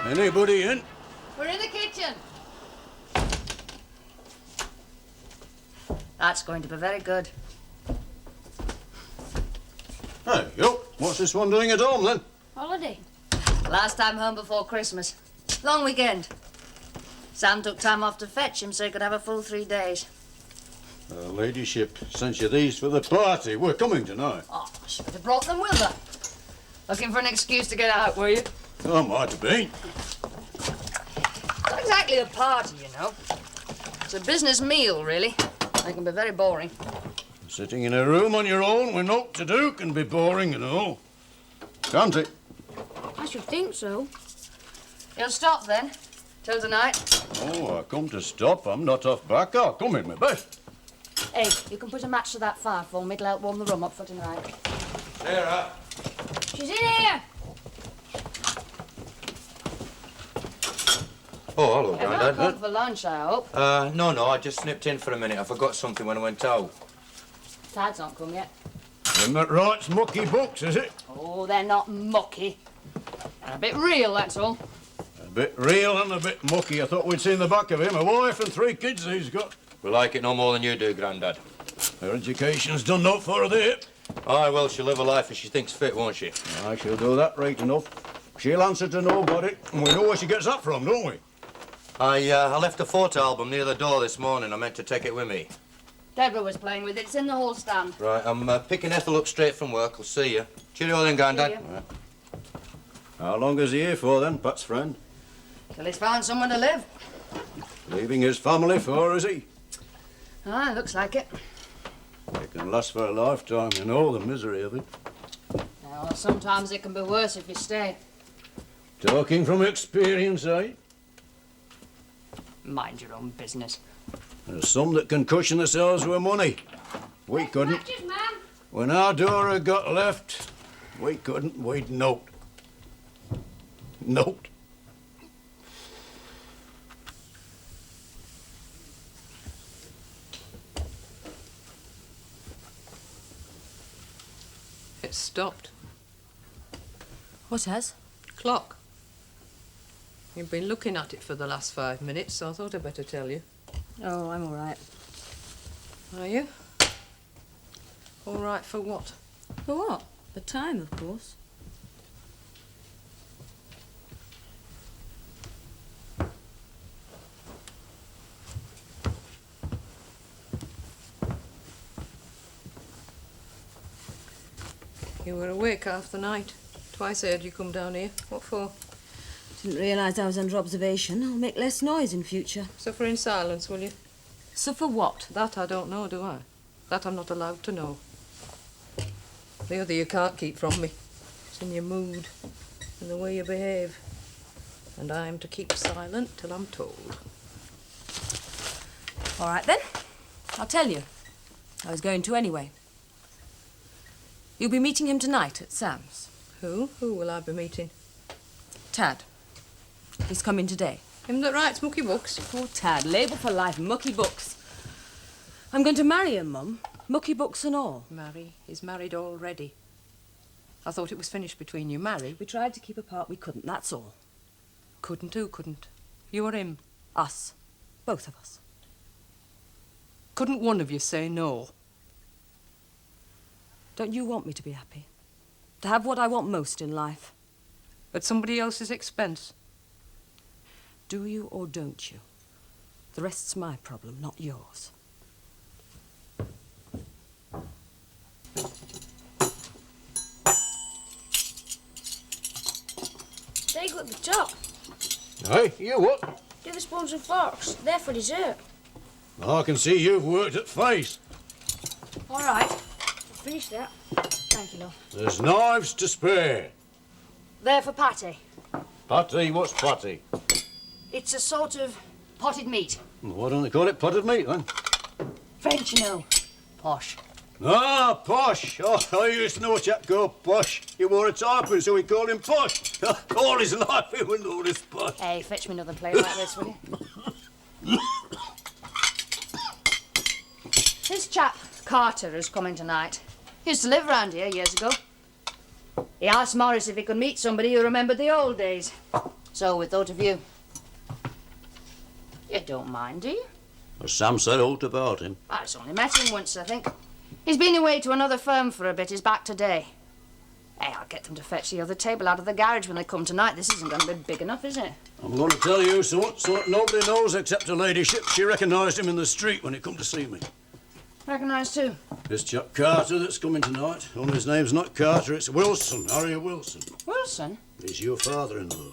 Anybody in? We're in the kitchen. That's going to be very good. Hey, yo, what's this one doing at home, then? Holiday. Last time home before Christmas. Long weekend. Sam took time off to fetch him so he could have a full 3 days. Her ladyship sent you these for the party. We're coming tonight. Oh, she would have brought them with her. Looking for an excuse to get out, were you? Oh, might have been. Not exactly a party, you know. It's a business meal, really. It can be very boring. Sitting in a room on your own with naught to do can be boring and all. Can't it? I should think so. You'll stop, then, till tonight. Oh, I come to stop. I'm not off back. I'll come in my best. Hey, you can put a match to that fire for me. It'll help warm the room up for tonight. Sarah. She's in here. Oh, hello, You're not Grandad. come for lunch, I hope. No, I just snipped in for a minute. I forgot something when I went out. Tad's not come yet. Them that writes mucky books, is it? Oh, they're not mucky. They're a bit real, that's all. A bit real and a bit mucky. I thought we'd seen the back of him. A wife and 3 kids he's got. We like it no more than you do, Grandad. Her education's done not for there. Aye, well, she'll live a life as she thinks fit, won't she? I shall do that right enough. She'll answer to nobody, and we know where she gets that from, don't we? I left a photo album near the door this morning. I meant to take it with me. Deborah was playing with it. It's in the hall stand. Right, I'm picking Ethel up straight from work. I'll see you. Cheerio then, Grandad. See you. How long is he here for, then, Pat's friend? Till he's found somewhere to live. Leaving his family for, is he? Ah, looks like it. It can last for a lifetime, you know, the misery of it. Well, sometimes it can be worse if you stay. Talking from experience, eh? Mind your own business. There's some that can cushion themselves with money. We couldn't. Matches, Ma'am. When our Dora got left, we couldn't. We'd note. Note. It stopped. What has? Clock. You've been looking at it for the last 5 minutes, so I thought I'd better tell you. Oh, I'm all right. Are you? All right for what? For what? The time, of course. You were awake half the night. Twice I heard you come down here. What for? Didn't realise I was under observation. I'll make less noise in future. Suffer in silence, will you? Suffer what? That I don't know, do I? That I'm not allowed to know. The other you can't keep from me. It's in your mood and the way you behave. And I'm to keep silent till I'm told. All right, then. I'll tell you. I was going to anyway. You'll be meeting him tonight at Sam's. Who? Who will I be meeting? Tad. He's coming today. Him that writes mucky books. Poor Tad. Label for life. Mucky books. I'm going to marry him, Mum. Mucky books and all. Marry? He's married already. I thought it was finished between you. Marry? We tried to keep apart. We couldn't, that's all. Couldn't who couldn't? You or him? Us. Both of us. Couldn't one of you say no? Don't you want me to be happy? To have what I want most in life? At somebody else's expense? Do you or don't you? The rest's my problem, not yours. They go at the top. Hey, you what? Do the spoons and forks. They're for dessert. I can see you've worked at face. All right. Finish that. Thank you, love. There's knives to spare. They're for patty. Patty, what's patty? It's a sort of potted meat. Why don't they call it potted meat, then? French, you know. Posh. Ah, Posh. Oh, I used to know a chap called Posh. He wore a tarpon, so we called him Posh. All his life he was known as Posh. Hey, fetch me another plate like this, will you? This chap, Carter, is coming tonight. He used to live around here years ago. He asked Morris if he could meet somebody who remembered the old days. So we thought of you. You don't mind, do you? As Sam said all about him. I just only met him once, I think. He's been away to another firm for a bit. He's back today. Hey, I'll get them to fetch the other table out of the garage when they come tonight. This isn't going to be big enough, is it? I'm going to tell you something nobody knows except her ladyship. She recognised him in the street when he come to see me. Recognised too. This chap Carter that's coming tonight. Only his name's not Carter, it's Wilson, Harry Wilson. Wilson? He's your father-in-law.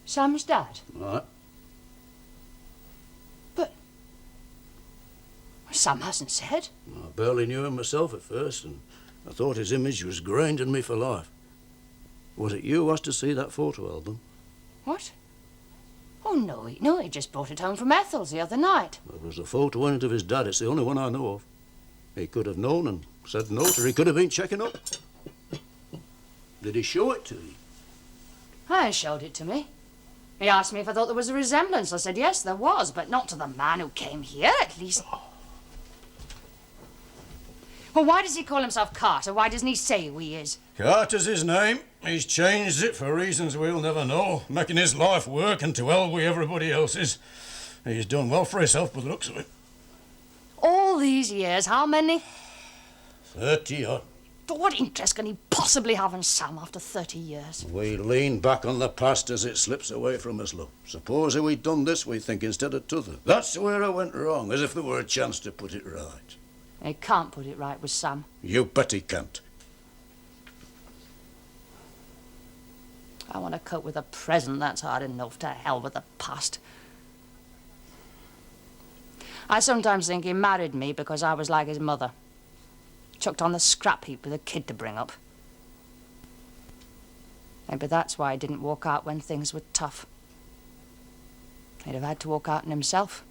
Sam's dad? Right. But Sam hasn't said. I barely knew him myself at first, and I thought his image was grained in me for life. Was it you who asked to see that photo album? What? Oh, no, he just brought it home from Ethel's the other night. There was a photo in it of his dad. It's the only one I know of. He could have known and said no to her. He could have been checking up. Did he show it to you? He showed it to me. He asked me if I thought there was a resemblance. I said yes, there was, but not to the man who came here, at least. Well, why does he call himself Carter? Why doesn't he say who he is? Carter's his name. He's changed it for reasons we'll never know, making his life work and to hell with everybody else's. He's done well for himself by the looks of it. All these years, how many? 30-odd. But what interest can he possibly have in Sam after 30 years? We lean back on the past as it slips away from us, look. Suppose we'd done this, we think, instead of t'other. That's where I went wrong, as if there were a chance to put it right. He can't put it right with Sam. You bet he can't. I want to cope with the present, that's hard enough. To hell with the past. I sometimes think he married me because I was like his mother. Chucked on the scrap heap with a kid to bring up. Maybe that's why he didn't walk out when things were tough. He'd have had to walk out on himself.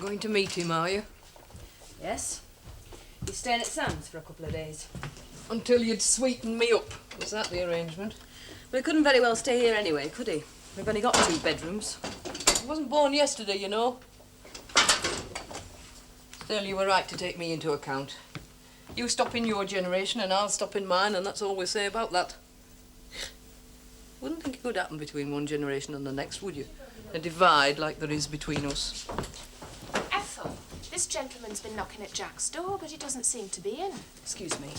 Going to meet him, are you? Yes. He's staying at Sam's for a couple of days. Until you'd sweeten me up. Was that the arrangement? Well, he couldn't very well stay here anyway, could he? We've only got 2 bedrooms. I wasn't born yesterday, you know. Still, you were right to take me into account. You stop in your generation and I'll stop in mine, and that's all we say about that. Wouldn't think it could happen between one generation and the next, would you? A divide like there is between us. Ethel, this gentleman's been knocking at Jack's door, but he doesn't seem to be in. Excuse me.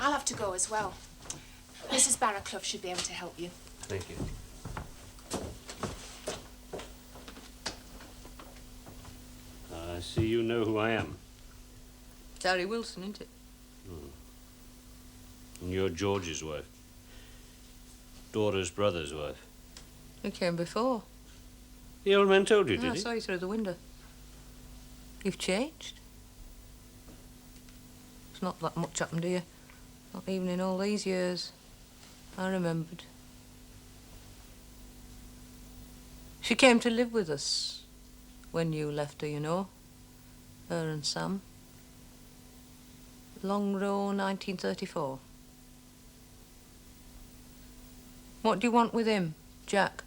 I'll have to go as well. Mrs. Barraclough should be able to help you. Thank you. I see you know who I am. It's Harry Wilson, isn't it? And you're George's wife. Dora's brother's wife. He came before. The old man told you, I did he? saw you through the window. You've changed. It's not that much happened to you. Not even in all these years. I remembered. She came to live with us when you left her, you know. Her and Sam. Long Row, 1934. What do you want with him, Jack?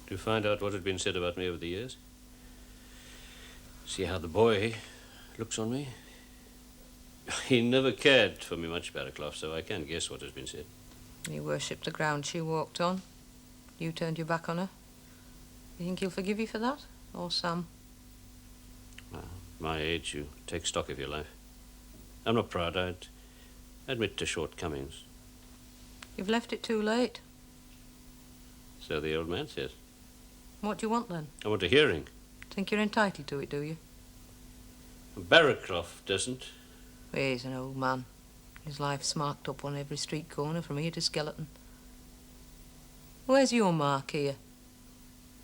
To find out what had been said about me over the years. See how the boy looks on me. He never cared for me much, Barraclough, so I can't guess what has been said. You worshipped the ground she walked on. You turned your back on her. You think he'll forgive you for that? Or Sam? Well, my age, you take stock of your life. I'm not proud. I'd admit to shortcomings. You've left it too late. So the old man says. What do you want then? I want a hearing. Think you're entitled to it, do you? Barraclough doesn't. He's an old man. His life's marked up on every street corner from here to Skeleton. Where's your mark here?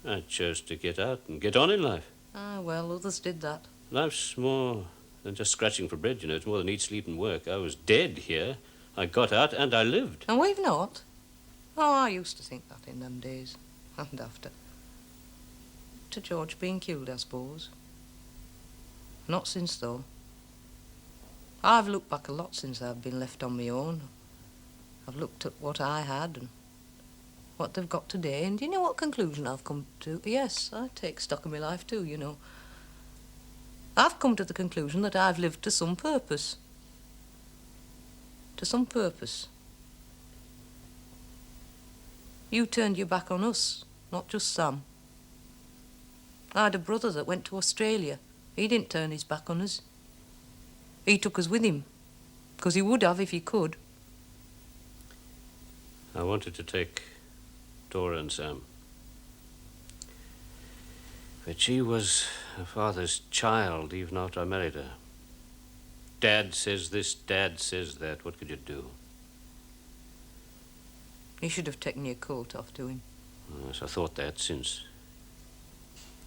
I chose to get out and get on in life. Ah, well, others did that. Life's more than just scratching for bread, you know. It's more than eat, sleep, and work. I was dead here. I got out and I lived. And we've not. Oh, I used to think that in them days. And after. To George being killed, I suppose. Not since, though. I've looked back a lot since I've been left on my own. I've looked at what I had and what they've got today, and do you know what conclusion I've come to? Yes, I take stock of my life too, you know. I've come to the conclusion that I've lived to some purpose. To some purpose. You turned your back on us, not just Sam. I had a brother that went to Australia. He didn't turn his back on us. He took us with him, because he would have if he could. I wanted to take Dora and Sam. But she was her father's child even after I married her. Dad says this, Dad says that. What could you do? You should have taken your coat off to him. Yes, I thought that since.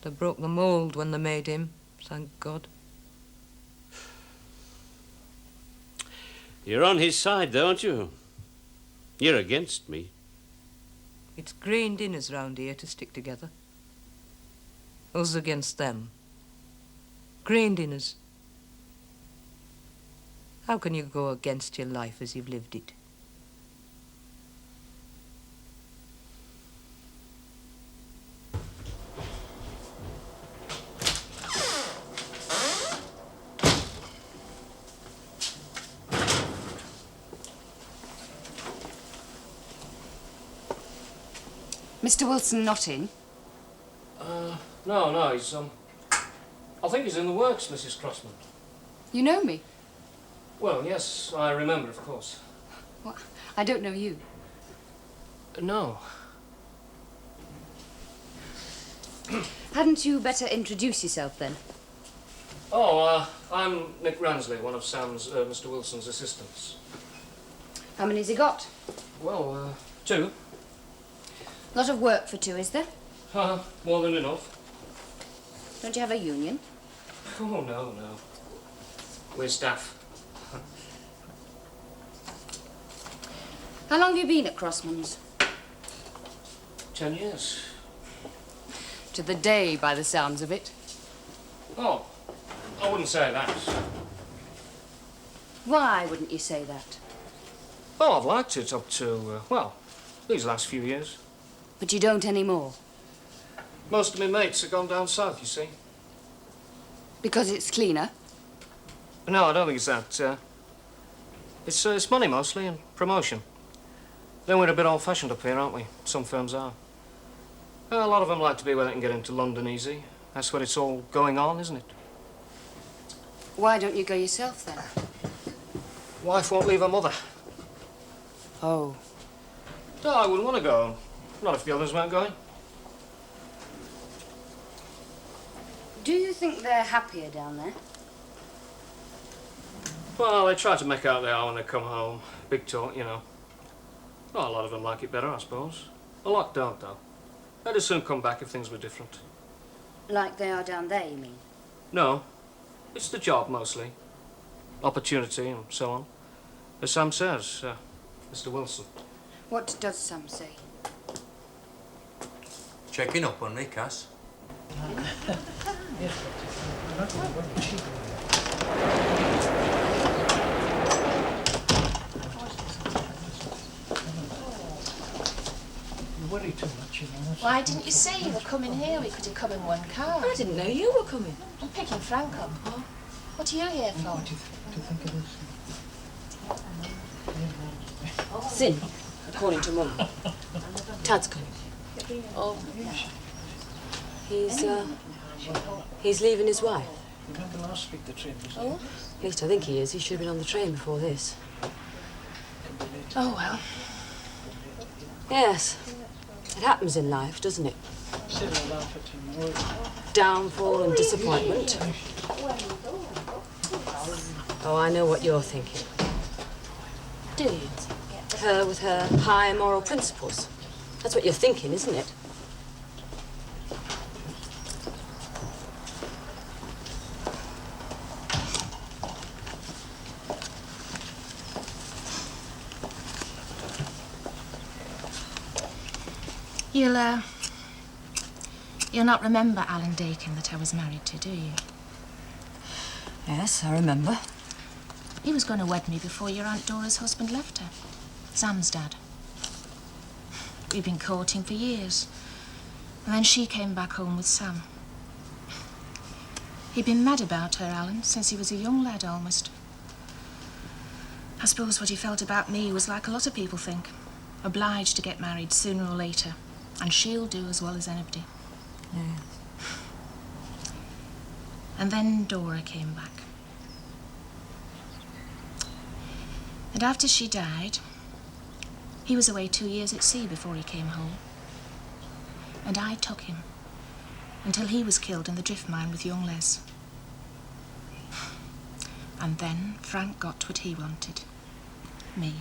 They broke the mould when they made him, thank God. You're on his side, though, aren't you? You're against me. It's grained in us round here to stick together. Us against them. Grained in us. How can you go against your life as you've lived it? Mr. Wilson not in? No, he's, I think he's in the works, Mrs. Crossman. You know me? Well, yes, I remember, of course. Well, I don't know you. No. Hadn't you better introduce yourself then? Oh, I'm Nick Ransley, one of Sam's, Mr. Wilson's assistants. How many's he got? Well, 2. Lot of work for 2, is there? More than enough. Don't you have a union? Oh, no. We're staff. How long have you been at Crossman's? 10 years. To the day, by the sounds of it. Oh, I wouldn't say that. Why wouldn't you say that? Well, I've liked it up to, well, these last few years. But you don't anymore? Most of my mates have gone down south, you see. Because it's cleaner? No, I don't think it's that. It's money mostly and promotion. Then we're a bit old-fashioned up here, aren't we? Some firms are. A lot of them like to be where they can get into London easy. That's where it's all going on, isn't it? Why don't you go yourself then? Wife won't leave her mother. Oh. No, I wouldn't want to go. Not if the others weren't going. Do you think they're happier down there? Well, they try to make out they are when they come home. Big talk, you know. Well, a lot of them like it better, I suppose. A lot don't, though. They'd as soon come back if things were different. Like they are down there, you mean? No. It's the job, mostly. Opportunity and so on. As Sam says, Mr. Wilson. What does Sam say? Checking up on me, Cass. Worry too much, you know. Why didn't you say you were coming here? We could have come in one car. I didn't know you were coming. I'm picking Frank up. What are you here for? What do you think of this? Sin, according to Mum. Tad's coming. Oh. He's leaving his wife. Remember last week the train was Oh? At least I think he is. He should have been on the train before this. Oh, well. Yes. It happens in life, doesn't it? Said I'll laugh at him. Downfall and disappointment. Oh, I know what you're thinking. Do you? Her with her high moral principles. That's what you're thinking, isn't it? You'll not remember Alan Dakin that I was married to, do you? Yes, I remember. He was going to wed me before your Aunt Dora's husband left her. Sam's dad. We'd been courting for years. And then she came back home with Sam. He'd been mad about her, Alan, since he was a young lad almost. I suppose what he felt about me was like a lot of people think. Obliged to get married sooner or later. And she'll do as well as anybody. Yeah. And then Dora came back. And after she died, he was away 2 years at sea before he came home. And I took him until he was killed in the drift mine with young Les. And then Frank got what he wanted. Me.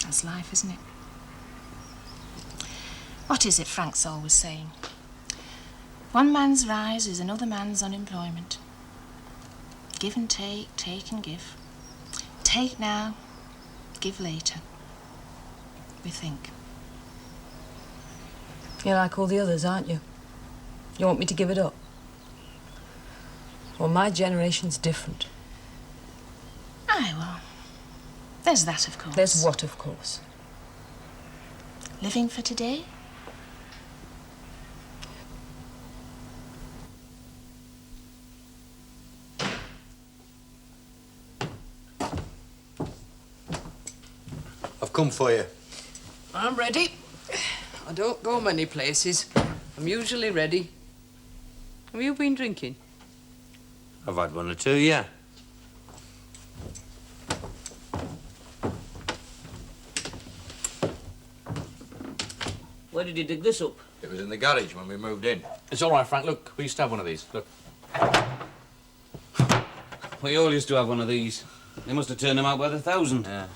That's life, isn't it? What is it Frank's always saying? One man's rise is another man's unemployment. Give and take and give. Take now, give later. We think. You're like all the others, aren't you? You want me to give it up? Well, my generation's different. Aye, well, there's that, of course. There's what, of course? Living for today? I've come for you. I'm ready. I don't go many places. I'm usually ready. Have you been drinking? I've had one or two, yeah. Where did you dig this up? It was in the garage when we moved in. It's all right, Frank. Look, we used to have one of these. Look. We all used to have one of these. They must have turned them out by the thousand. Yeah.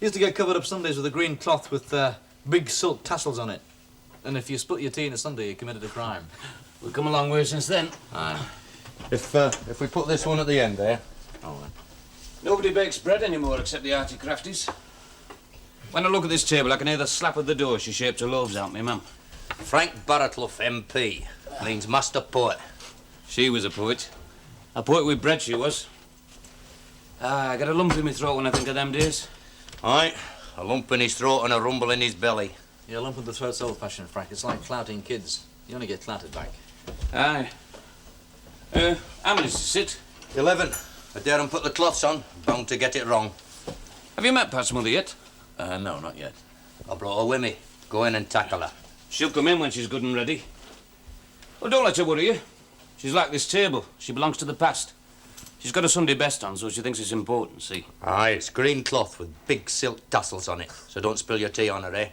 Used to get covered up Sundays with a green cloth with big silk tassels on it. And if you spilt your tea in a Sunday, you committed a crime. We've come a long way since then. Aye. If we put this one at the end there. All right. Nobody bakes bread anymore except the arty crafties. When I look at this table, I can hear the slap of the door she shaped her loaves out, me mum. Frank Barratloff, MP, means master poet. She was a poet. A poet with bread, she was. I get a lump in my throat when I think of them days. Aye, a lump in his throat and a rumble in his belly. Yeah, lump in the throat's old-fashioned, Frank. It's like clouting kids. You only get clouted back. Aye. How many's to sit? 11. I daren't put the cloths on. Bound to get it wrong. Have you met Pat's mother yet? No, not yet. I brought her with me. Go in and tackle her. She'll come in when she's good and ready. Well, don't let her worry you. She's like this table. She belongs to the past. She's got a Sunday best on, so she thinks it's important, see? Aye, it's green cloth with big silk tassels on it, so don't spill your tea on her, eh?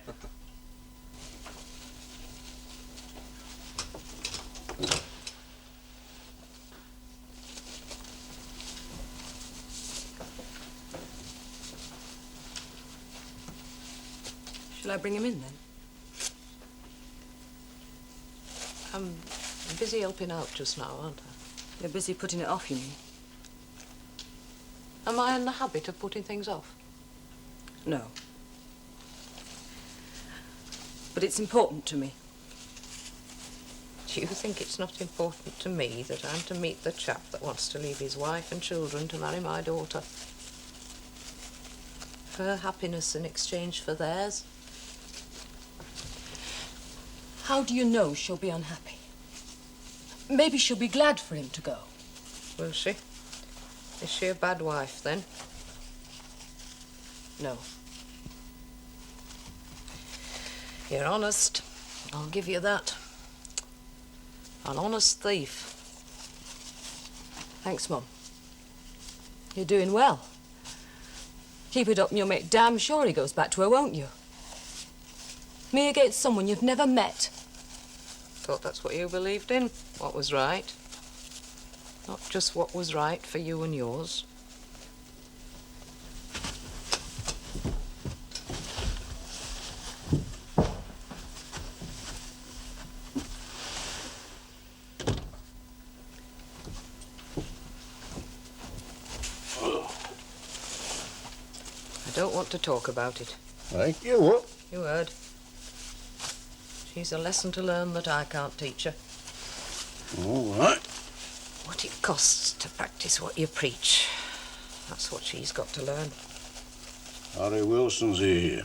Shall I bring him in, then? I'm busy helping out just now, aren't I? You're busy putting it off, you mean? Am I in the habit of putting things off? No. But it's important to me. Do you think it's not important to me that I'm to meet the chap that wants to leave his wife and children to marry my daughter? Her happiness in exchange for theirs? How do you know she'll be unhappy? Maybe she'll be glad for him to go. Will she? Is she a bad wife, then? No. You're honest. I'll give you that. An honest thief. Thanks, Mum. You're doing well. Keep it up and you'll make damn sure he goes back to her, won't you? Me against someone you've never met. Thought that's what you believed in. What was right. Not just what was right for you and yours. I don't want to talk about it. Thank you, what? You heard. She's a lesson to learn that I can't teach her. All right. What it costs to practice what you preach. That's what she's got to learn. Harry Wilson's here.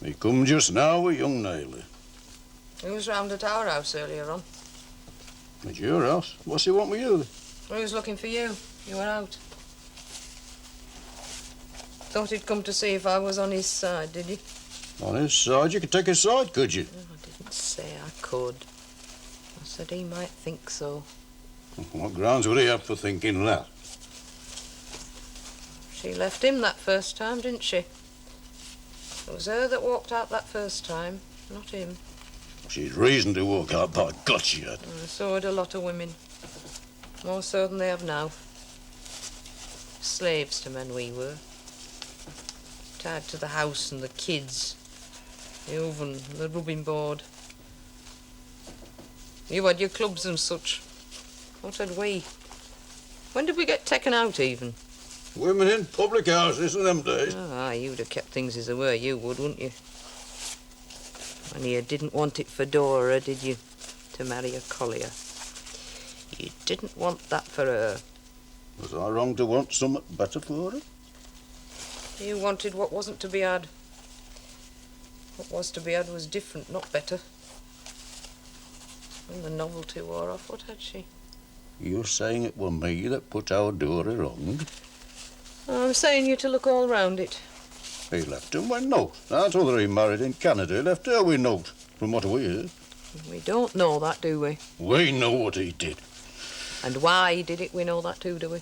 He come just now with young Naylor. He was round at our house earlier on. At your house? What's he want with you? He was looking for you. You were out. Thought he'd come to see if I was on his side, did he? On his side? You could take his side, could you? No, I didn't say I could. I said he might think so. What grounds would he have for thinking that? She left him that first time, didn't she? It was her that walked out that first time, not him. She's reason to walk out, by God she had. And so had a lot of women. More so than they have now. Slaves to men we were. Tied to the house and the kids. The oven and the rubbing board. You had your clubs and such. What had we? When did we get taken out, even? Women in public houses in them days. Ah, you'd have kept things as they were, you would, wouldn't you? Only you didn't want it for Dora, did you? To marry a collier. You didn't want that for her. Was I wrong to want something better for her? You wanted what wasn't to be had. What was to be had was different, not better. When the novelty wore off, what had she? You're saying it were me that put our Dora wrong? I'm saying you to look all round it. He left her with note. That's whether he married in Canada. He left her with note, from what we heard. We don't know that, do we? We know what he did. And why he did it, we know that too, do we?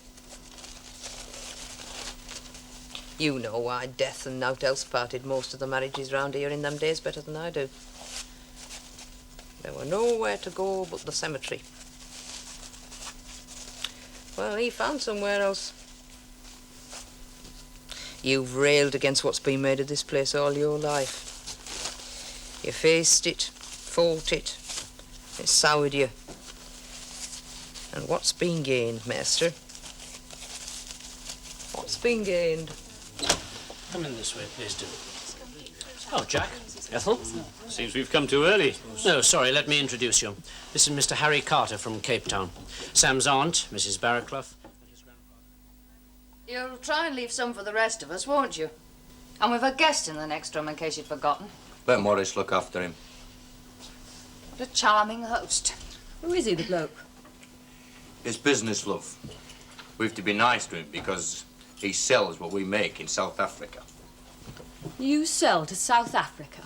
You know why death and nought else parted most of the marriages round here in them days better than I do. There were nowhere to go but the cemetery. Well, he found somewhere else. You've railed against what's been made of this place all your life. You faced it, fought it. It soured you. And what's been gained, master? What's been gained? Come in this way, please do. Oh, Jack. Ethel. Seems we've come too early. No, sorry, let me introduce you. This is Mr. Harry Carter from Cape Town. Sam's aunt, Mrs. Barraclough. You'll try and leave some for the rest of us, won't you? And we've a guest in the next room, in case you'd forgotten. Let Morris look after him. What a charming host. Who is he, the bloke? It's business, love. We've to be nice to him because he sells what we make in South Africa. You sell to South Africa?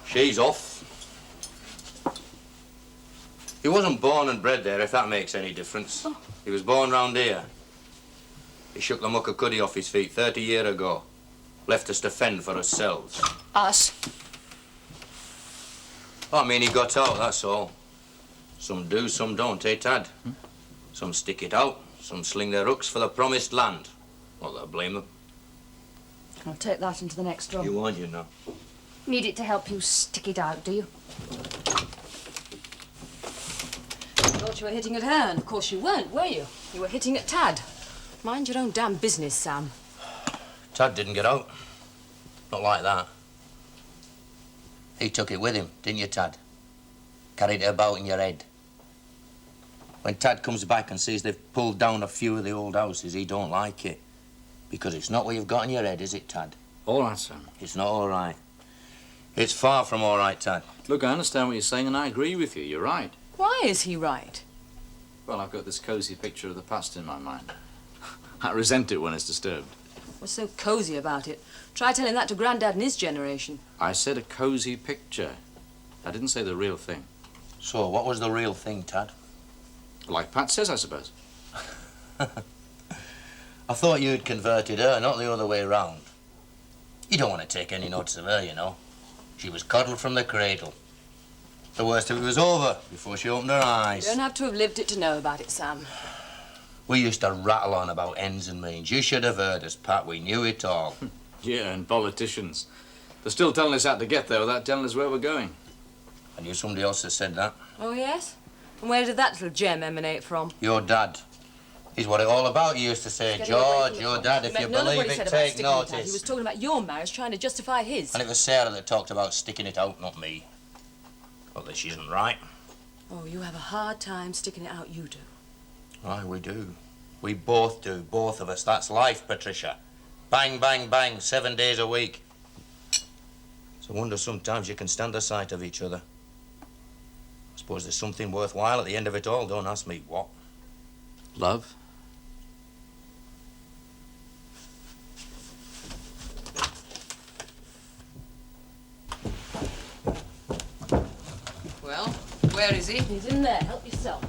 She's off. He wasn't born and bred there, if that makes any difference. Oh. He was born round here. He shook the muckakuddy off his feet 30 years ago. Left us to fend for ourselves. Us? I mean, he got out, that's all. Some do, some don't, eh, Tad? Some stick it out, some sling their hooks for the promised land. Not that I blame them. I'll take that into the next room. You won't, you know. Need it to help you stick it out, do you? Thought you were hitting at her, and of course you weren't, were you? You were hitting at Tad. Mind your own damn business, Sam. Tad didn't get out. Not like that. He took it with him, didn't you, Tad? Carried it about in your head. When Tad comes back and sees they've pulled down a few of the old houses, he don't like it. Because it's not what you've got in your head, is it, Tad? All right, Sam. It's not all right. It's far from all right, Tad. Look, I understand what you're saying, and I agree with you. You're right. Why is he right? Well, I've got this cosy picture of the past in my mind. I resent it when it's disturbed. What's so cosy about it? Try telling that to Grandad and his generation. I said a cosy picture. I didn't say the real thing. So, what was the real thing, Tad? Like Pat says, I suppose. I thought you'd converted her, not the other way round. You don't want to take any notice of her, you know. She was coddled from the cradle. The worst of it was over before she opened her eyes. You don't have to have lived it to know about it, Sam. We used to rattle on about ends and means. You should have heard us, Pat. We knew it all. Yeah, and politicians. They're still telling us how to get there without telling us where we're going. I knew somebody else that said that. Oh, yes? And where did that little gem emanate from? Your dad. He's what it all about, he used to say. Get away George, from your the dad, phone. if you None of what believe he it, said about take sticking it out. He notice. was talking about your marriage, trying to justify his. And it was Sarah that talked about sticking it out, not me. Not that she isn't right. Oh, you have a hard time sticking it out, you do. Aye, we do. We both do, both of us. That's life, Patricia. Bang, bang, bang, 7 days a week. It's a wonder sometimes you can stand the sight of each other. I suppose there's something worthwhile at the end of it all. Don't ask me what. Love? Well, where is he? He's in there. Help yourself.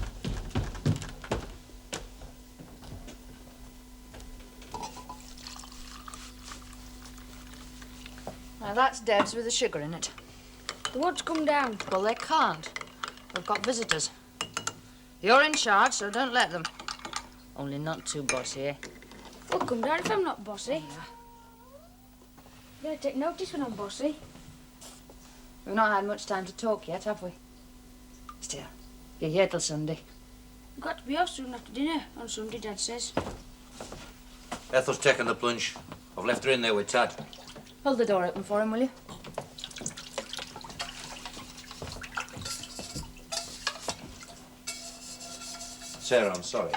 Now that's Deb's with the sugar in it. The wood's come down. Well, they can't. We've got visitors. You're in charge, so don't let them. Only not too bossy, eh? We'll come down if I'm not bossy. You better take notice when I'm bossy. We've not had much time to talk yet, have we? Still, you're here till Sunday. We've got to be off soon after dinner on Sunday, Dad says. Ethel's taken the plunge. I've left her in there with Tad. Hold the door open for him, will you? Sarah, I'm sorry.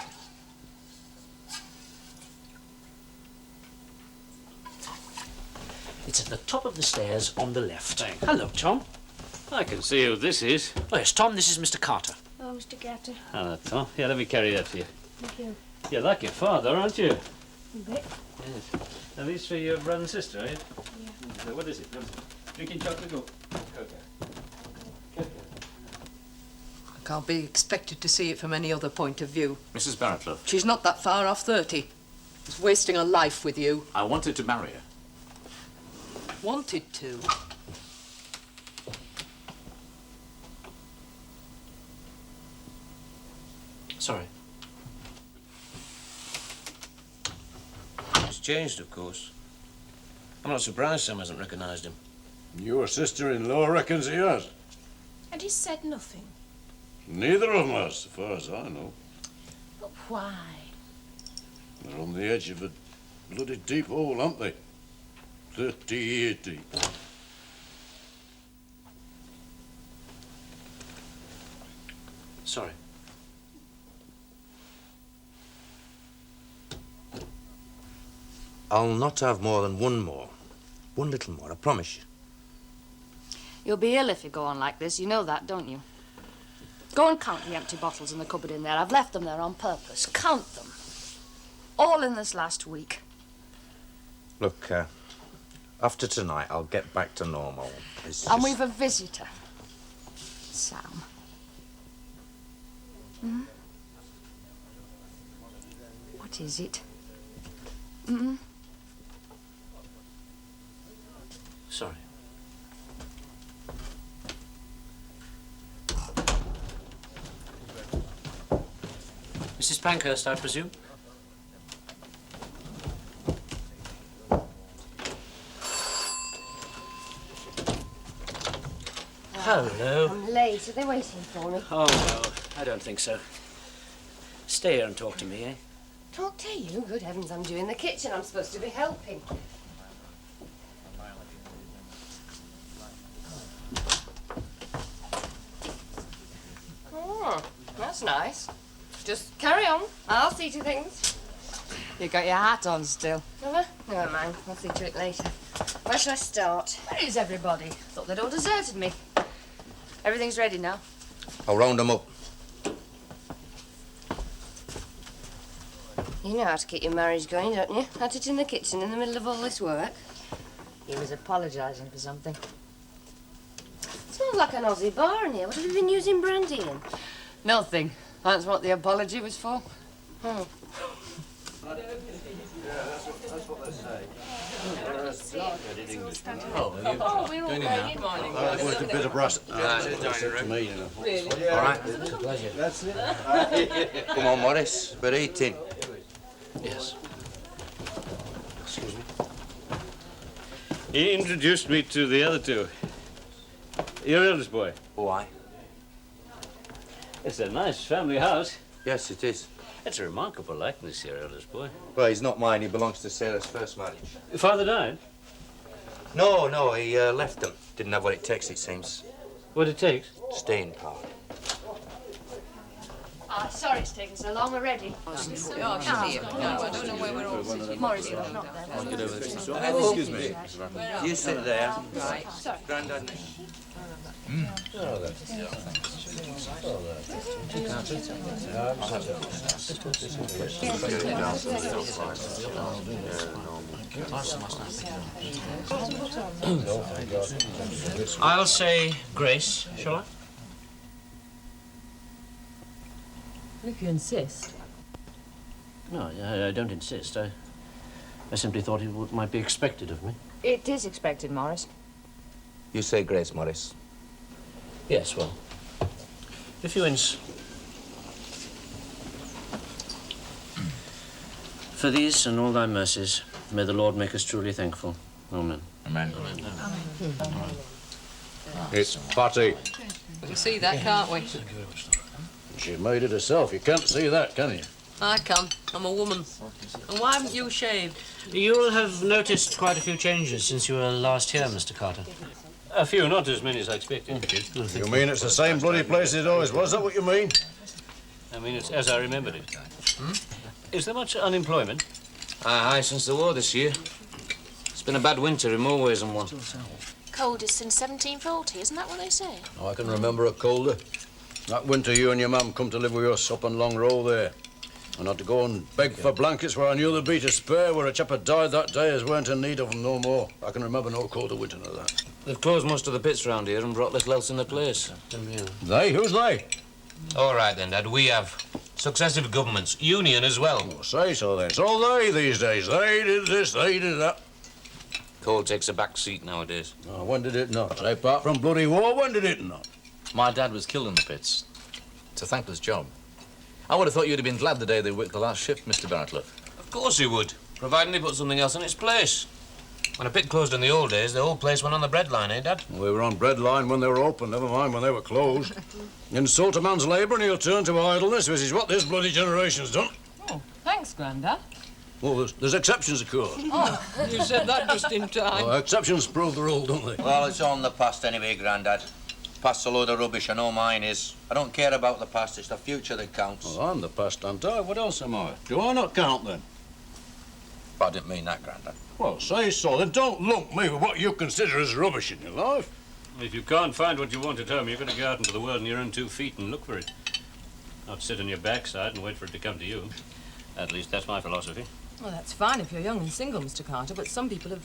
It's at the top of the stairs on the left. Thanks. Hello, Tom. I can see who this is. Oh, yes, Tom, this is Mr. Carter. Oh, Mr. Carter. Hello, Tom. Yeah, let me carry that for you. Thank you. You're like your father, aren't you? A bit. Yes. Now, these for your brother and sister, are you? Yeah. What is it? Drinking chocolate? Go. Okay. I can't be expected to see it from any other point of view. Mrs. Barrett, She's not that far off 30. She's wasting her life with you. I wanted to marry her. Wanted to. Sorry. He's changed, of course. I'm not surprised Sam hasn't recognised him. Your sister-in-law reckons he has. And he said nothing. Neither of them has, as far as I know. But why? They're on the edge of a bloody deep hole, aren't they? 30 years deep. Sorry. I'll not have more than one more. One little more, I promise you. You'll be ill if you go on like this. You know that, don't you? Go and count the empty bottles in the cupboard in there. I've left them there on purpose. Count them. All in this last week. Look, after tonight, I'll get back to normal. And we've a visitor. Sam. Hmm? What is it? Mm-mm. Sorry. Mrs. Pankhurst, I presume? Hello. I'm late. Are they waiting for me? Oh, no, I don't think so. Stay here and talk to me, eh? Talk to you? Good heavens, I'm doing the kitchen. I'm supposed to be helping. Oh, that's nice. Just carry on. I'll see to things. You got your hat on still. Have I? Never mind. I'll see to it later. Where shall I start? Where is everybody? Thought they'd all deserted me. Everything's ready now. I'll round them up. You know how to keep your marriage going, don't you? At it in the kitchen in the middle of all this work. He was apologising for something. Smells like an Aussie bar in here. What have you been using brandy in? Nothing. That's what the apology was for. Oh. Oh, we're all ready. Worked a bit of brass. To me, you know. Really? All right, it's a pleasure. That's it. Come on, Morris, we're eating. Yes. Excuse me. He introduced me to the other two. Your eldest boy. Why? It's a nice family house. Yes, it is. It's a remarkable likeness, your eldest boy. Well, he's not mine. He belongs to Sarah's first marriage. Your father died? No, he left them. Didn't have what it takes, it seems. What it takes? Staying power. Sorry it's taken so long. We're ready. she's here. No, I don't know where we're all sitting. Morris, you're not there. Excuse me. You sit there. Right. Sorry. Grandad. I'll say grace, shall I? If you insist. No, I don't insist. I simply thought it might be expected of me. It is expected, Morris. You say grace, Morris. Yes, well, if you For these and all thy mercies, may the Lord make us truly thankful. Amen. Amen. It's Patty. We can see that, can't we? She made it herself. You can't see that, can you? I can. I'm a woman. And why haven't you shaved? You'll have noticed quite a few changes since you were last here, Mr. Carter. A few, not as many as I expected. You mean it's the same bloody place it always was? Is that what you mean? I mean, it's as I remembered it. Is there much unemployment? Aye, since the war this year. It's been a bad winter in more ways than one. Coldest since 1740, isn't that what they say? Oh, I can remember a colder. That winter you and your mum come to live with us up on Long Row there. And had to go and beg for blankets where I knew there'd be to spare, where a chap had died that day as weren't in need of them no more. I can remember no colder winter than that. They've closed most of the pits round here and brought little else in the place. They? Who's they? All right then, Dad, we have successive governments, union as well. Oh, say so then. It's all they these days. They did this, they did that. Coal takes a back seat nowadays. Oh, when did it not? Apart from bloody war, when did it not? My dad was killed in the pits. It's a thankless job. I would have thought you'd have been glad the day they worked the last shift, Mr. Bartlett. Of course he would, providing they put something else in its place. When a pit closed in the old days, the whole place went on the bread line, eh, Dad? We were on bread line when they were open, never mind when they were closed. Insult a man's labour and he'll turn to idleness, which is what this bloody generation's done. Oh, thanks, Grandad. Well, there's exceptions, of course. Oh, you said that just in time. Well, exceptions prove the rule, don't they? Well, it's all in the past anyway, Grandad. Past's a load of rubbish, I know mine is. I don't care about the past, it's the future that counts. Well, I'm the past, aren't I? What else am I? Do I not count, then? But I didn't mean that, Grandad. Well, say so, then don't lump me with what you consider as rubbish in your life. If you can't find what you want at home, you've got to go out into the world on your own 2 feet and look for it. Not sit on your backside and wait for it to come to you. At least that's my philosophy. Well, that's fine if you're young and single, Mr. Carter, but some people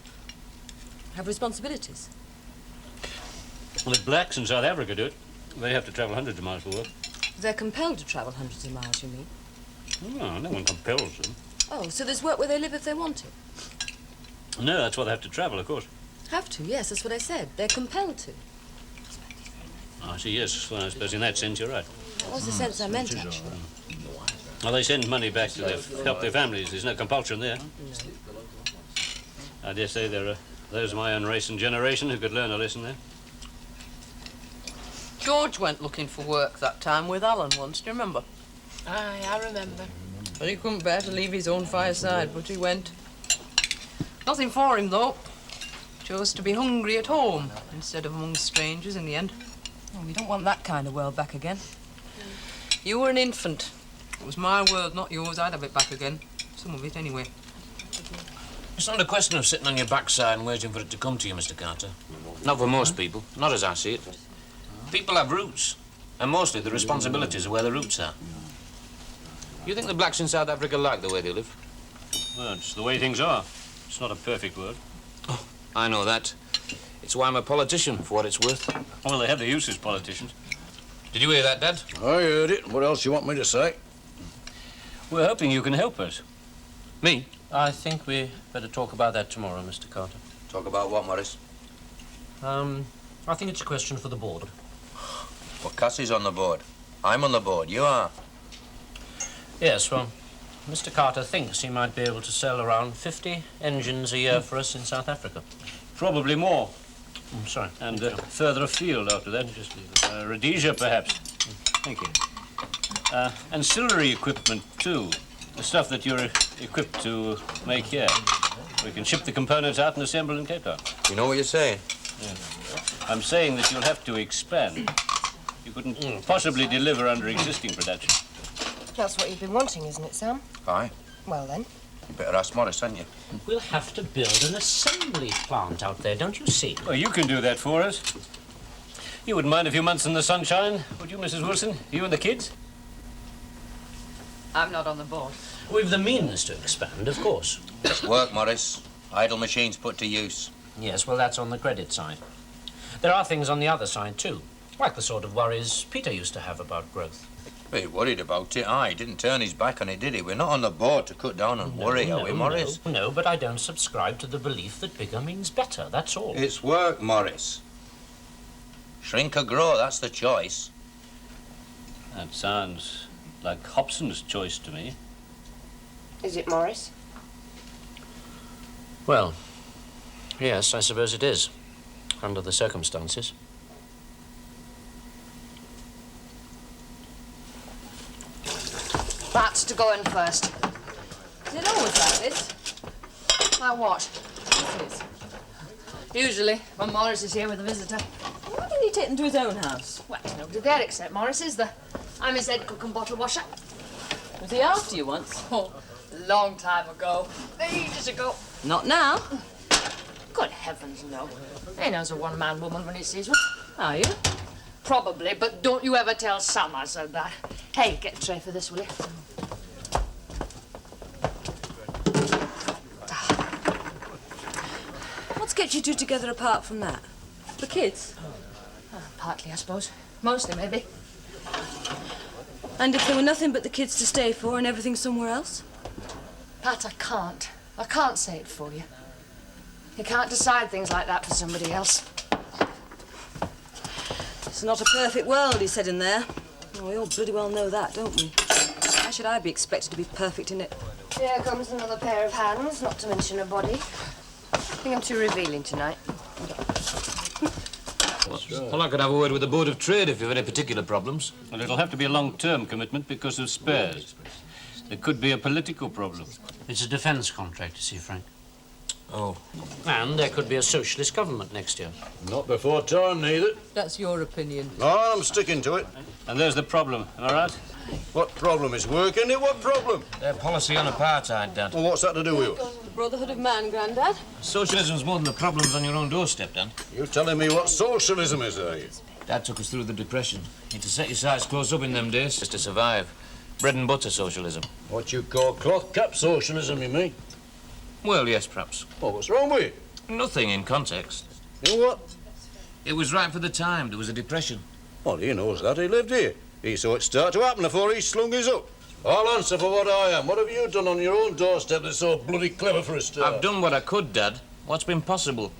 have responsibilities. Well, the blacks in South Africa do it. They have to travel hundreds of miles for work. They're compelled to travel hundreds of miles, you mean? No, no one compels them. Oh, so there's work where they live if they want it? No, that's why they have to travel, of course. Have to, yes, that's what I said. They're compelled to. I see, yes. Well, I suppose in that sense you're right. That was the sense I meant, actually. Well, they send money back to help their families. There's no compulsion there. I dare say there are those of my own race and generation who could learn a lesson there. George went looking for work that time with Alan once, do you remember? Aye, I remember. But he couldn't bear to leave his own fireside, but he went. Nothing for him, though. Chose to be hungry at home instead of among strangers in the end. Oh, we don't want that kind of world back again. You were an infant. It was my world, not yours. I'd have it back again. Some of it, anyway. It's not a question of sitting on your backside and waiting for it to come to you, Mr. Carter. Not for most people, not as I see it. People have roots, and mostly the responsibilities are where the roots are. You think the blacks in South Africa like the way they live? Well, it's the way things are. It's not a perfect world. Oh, I know that. It's why I'm a politician, for what it's worth. Well, they have their use as politicians. Did you hear that, Dad? I heard it. What else you want me to say? We're hoping you can help us. Me? I think we better talk about that tomorrow, Mr. Carter. Talk about what, Morris? I think it's a question for the board. Well, Cassie's on the board. I'm on the board. You are. Yes, well, Mr. Carter thinks he might be able to sell around 50 engines a year for us in South Africa. Probably more. I'm sorry. And further afield after that, just Rhodesia, perhaps. Thank you. Ancillary equipment, too. The stuff that you're equipped to make here. We can ship the components out and assemble in Cape Town. You know what you're saying? Yeah. I'm saying that you'll have to expand. You couldn't possibly deliver under existing production. That's what you've been wanting, isn't it, Sam? Aye. Well, then. You better ask Morris, hadn't you? We'll have to build an assembly plant out there, don't you see? Well, you can do that for us. You wouldn't mind a few months in the sunshine, would you, Mrs. Wilson? You and the kids? I'm not on the board. We've the means to expand, of course. It's work, Morris. Idle machines put to use. Yes, well, that's on the credit side. There are things on the other side, too, like the sort of worries Peter used to have about growth. He worried about it, aye. He didn't turn his back on it, did he? We're not on the board to cut down and worry, are we, Morris? No, but I don't subscribe to the belief that bigger means better, that's all. It's work, Morris. Shrink or grow, that's the choice. That sounds like Hobson's choice to me. Is it, Morris? Well, yes, I suppose it is, under the circumstances. That's to go in first. Is it always like this? Like what? This is. Usually, when Morris is here with a visitor. Why didn't he take them to his own house? Well, it's nobody there except Morris, is there? I'm his head cook and bottle washer. Was he after you once? Oh, long time ago. Ages ago. Not now. Good heavens, no. He knows a one-man woman when he sees one. Are you? Probably, but don't you ever tell Sam I said that. Hey, get a tray for this, will you? What's kept you two together apart from that? The kids? Partly, I suppose. Mostly, maybe. And if there were nothing but the kids to stay for and everything somewhere else? Pat, I can't. I can't say it for you. You can't decide things like that for somebody else. It's not a perfect world, he said in there. Well, we all bloody well know that, don't we? Why should I be expected to be perfect in it? Here comes another pair of hands, not to mention a body. I think I'm too revealing tonight. Well, I could have a word with the Board of Trade if you have any particular problems. Well, it'll have to be a long-term commitment because of spares. There could be a political problem. It's a defence contract, you see, Frank. Oh. And there could be a socialist government next year. Not before time, neither. That's your opinion. Oh, I'm sticking to it. And there's the problem, am I right? What problem is working it? What problem? Their policy on apartheid, Dad. Well, what's that to do with you? The Brotherhood of Man, Grandad. Socialism's more than the problems on your own doorstep, Dan. You telling me what socialism is, are you? Dad took us through the Depression. You had to set your sights close up in them days just to survive. Bread and butter socialism. What you call cloth cap socialism, you mean? Well, yes, perhaps. Well, what's wrong with you? Nothing in context. You know what? It was right for the time. There was a depression. Well, he knows that. He lived here. He saw it start to happen before he slung his up. I'll answer for what I am. What have you done on your own doorstep that's so bloody clever for a start? I've done what I could, Dad. What's been possible?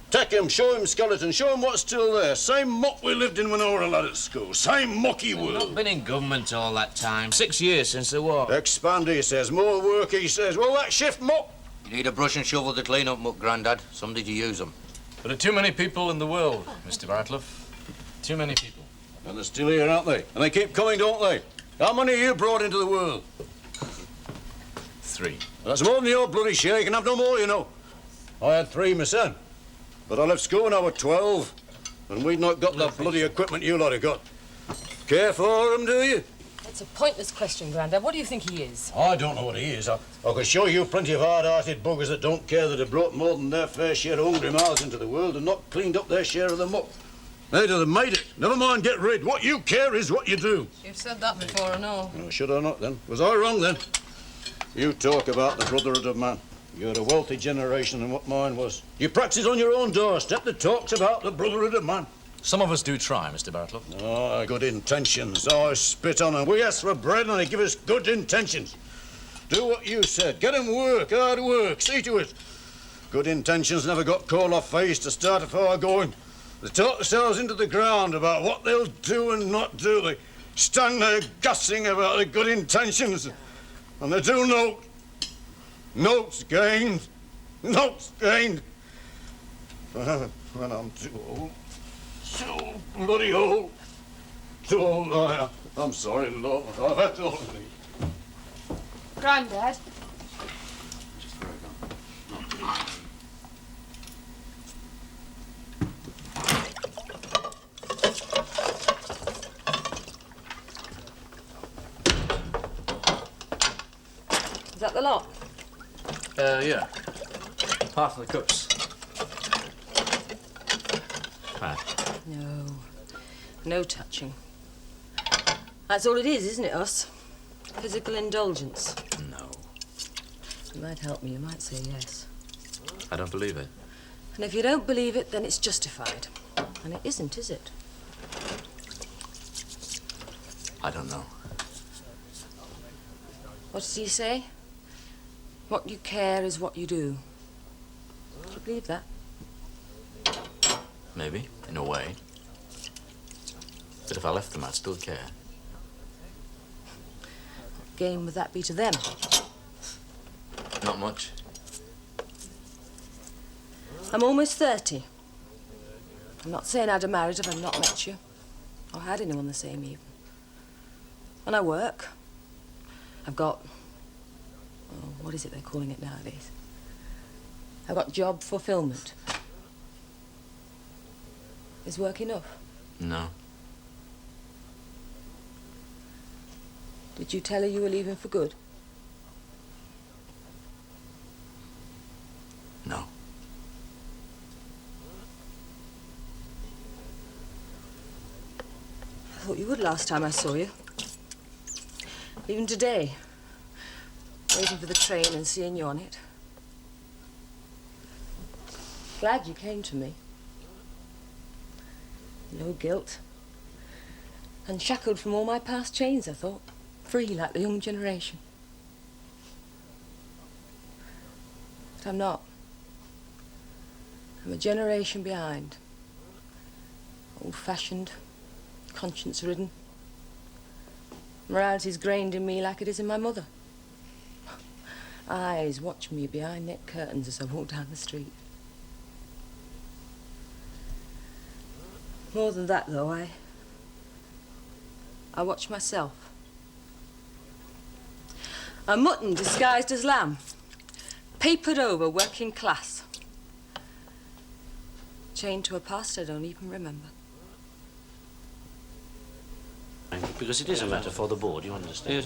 Take him, show him skeleton, show him what's still there. Same muck we lived in when I were a lad at school. Same mucky I've world. not been in government all that time. 6 years since the war. Expand, he says. More work, he says. Well, that shift muck. You need a brush and shovel to clean up muck, Grandad. Somebody to use them. There are too many people in the world, Mr. Bartloff. Too many people. And they're still here, aren't they? And they keep coming, don't they? How many you brought into the world? 3. That's more than your bloody share. You can have no more, you know. I had 3 myself. But I left school when I was 12. And we'd not got that bloody equipment you lot have got. Care for them, do you? It's a pointless question, Grandad. What do you think he is? I don't know what he is. I can show you plenty of hard-hearted buggers that don't care that have brought more than their fair share of hungry mouths into the world and not cleaned up their share of the muck. They'd have made it. Never mind get rid. What you care is what you do. You've said that before, I know. Oh, should I not, then? Was I wrong, then? You talk about the brotherhood of man. You're a wealthy generation than what mine was. You practice on your own doorstep that talks about the brotherhood of man. Some of us do try, Mr. Bartloff. Oh, good intentions. I spit on them. We ask for bread and they give us good intentions. Do what you said. Get 'em work, hard work. See to it. Good intentions never got coal off face to start a fire going. They talk themselves into the ground about what they'll do and not do. They stand there gussing about their good intentions. And they do note. Notes gained. Notes gained. When I'm too old. So bloody old. Too old I am. I'm sorry, Lord. I've had to old me. Grandad. that the lot? Yeah. Half of the cups. No. No touching. That's all it is, isn't it, us? Physical indulgence. No, You might help me, you might say yes. I don't believe it. And if you don't believe it, then it's justified. And it isn't, is it? I don't know. What does he say? What you care is what you do. Do you believe that? Maybe, in a way. But if I left them, I'd still care. What gain would that be to them? Not much. I'm almost 30. I'm not saying I'd have married if I'd not met you, or had anyone the same even. And I work. I've got, oh, what is it they're calling it nowadays? I've got job fulfillment. Is work enough? No. Did you tell her you were leaving for good? No. I thought you would last time I saw you. Even today, waiting for the train and seeing you on it. Glad you came to me. No guilt. Unshackled from all my past chains, I thought. Free like the young generation. But I'm not. I'm a generation behind. Old-fashioned, conscience-ridden. Morality's grained in me like it is in my mother. Eyes watch me behind knit curtains as I walk down the street. More than that, though, I watch myself. A mutton disguised as lamb. Papered over working class. Chained to a past I don't even remember. Because it is a matter for the board, you understand?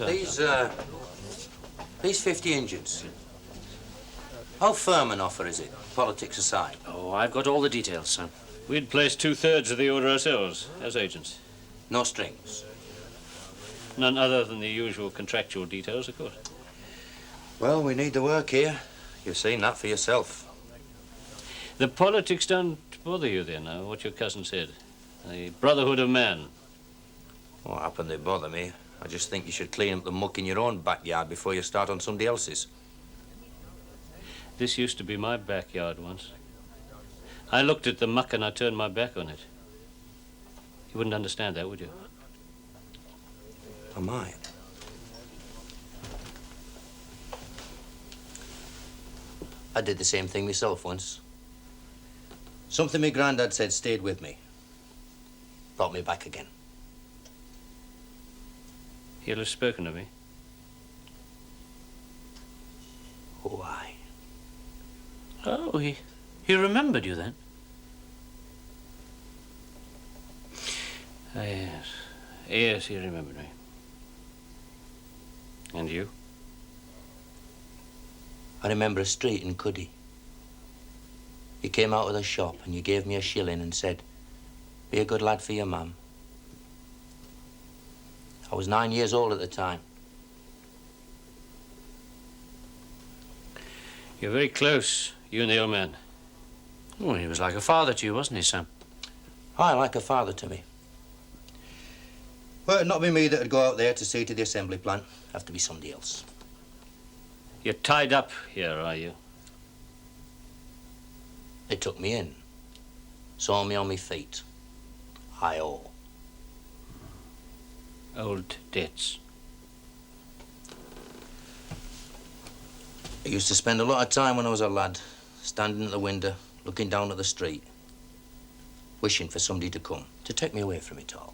These 50 engines. How firm an offer is it, politics aside? Oh, I've got all the details, son. We'd place 2/3 of the order ourselves, as agents. No strings? None other than the usual contractual details, of course. Well, we need the work here. You've seen that for yourself. The politics don't bother you then, what your cousin said. The brotherhood of man. What happened they bother me? I just think you should clean up the muck in your own backyard before you start on somebody else's. This used to be my backyard once. I looked at the muck and I turned my back on it. You wouldn't understand that, would you? I might. I did the same thing myself once. Something my granddad said stayed with me. Brought me back again. He'll have spoken of me. Why? Oh, he remembered you then? Yes. Yes, he remembered me. And you? I remember a street in Cuddy. You came out of the shop and you gave me a shilling and said, "Be a good lad for your mum." I was 9 years old at the time. You're very close, you and the old man. Oh, he was like a father to you, wasn't he, Sam? Aye, like a father to me. Well, it'd not be me that'd go out there to see to the assembly plant. It'd have to be somebody else. You're tied up here, are you? They took me in. Saw me on my feet. I owe. Old debts. I used to spend a lot of time when I was a lad, standing at the window, looking down at the street, wishing for somebody to come, to take me away from it all.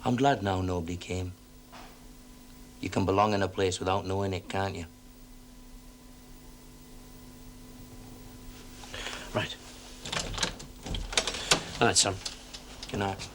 I'm glad now nobody came. You can belong in a place without knowing it, can't you? Right. All right, Sam. Good night.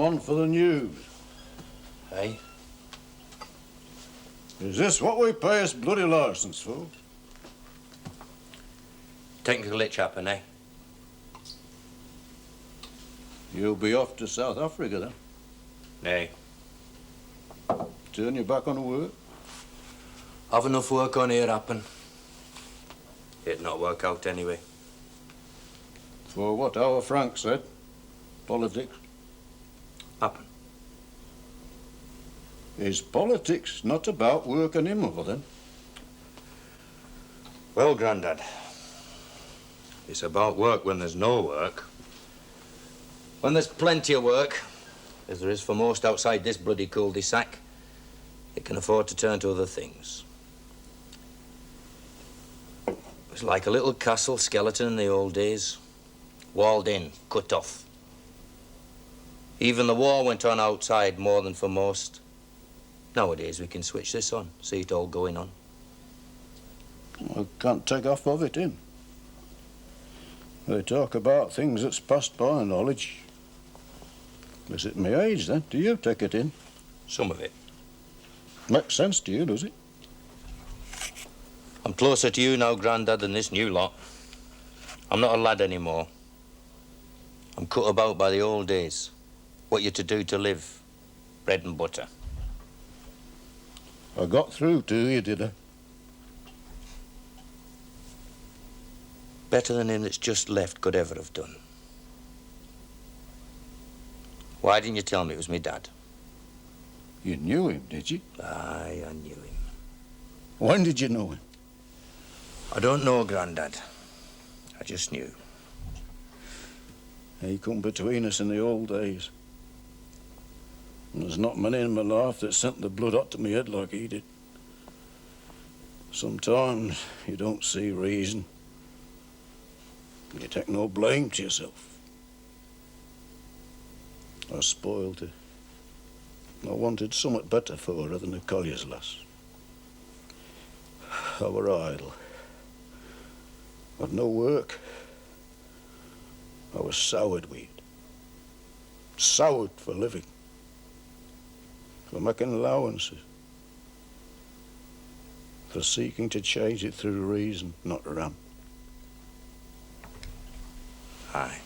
on for the news. Hey? Is this what we pay us bloody licence for? Technical itch happen, eh? You'll be off to South Africa then? Nay. Turn your back on work? Have enough work on here happen. It'd not work out anyway. For what our Frank said? Politics? Happen. Is politics not about work anymore then? Well, Grandad, it's about work when there's no work. When there's plenty of work, as there is for most outside this bloody cul-de-sac, it can afford to turn to other things. It was like a little castle skeleton in the old days. Walled in, cut off. Even the war went on outside more than for most. Nowadays we can switch this on, see it all going on. I can't take off of it in. They talk about things that's passed by knowledge. Is it my age then? Do you take it in? Some of it. Makes sense to you, does it? I'm closer to you now, Grandad, than this new lot. I'm not a lad anymore. I'm cut about by the old days. What you're to do to live. Bread and butter. I got through to you, did I? Better than him that's just left could ever have done. Why didn't you tell me it was me dad? You knew him, did you? Aye, I knew him. When did you know him? I don't know, Grandad. I just knew. He come between us in the old days. And there's not many in my life that sent the blood up to me head like he did. Sometimes you don't see reason. You take no blame to yourself. I spoiled her. I wanted somewhat better for her than a collier's lass. I were idle. I'd no work. I was soured with it. Soured for living. For making allowances. For seeking to change it through reason, not ram. Aye.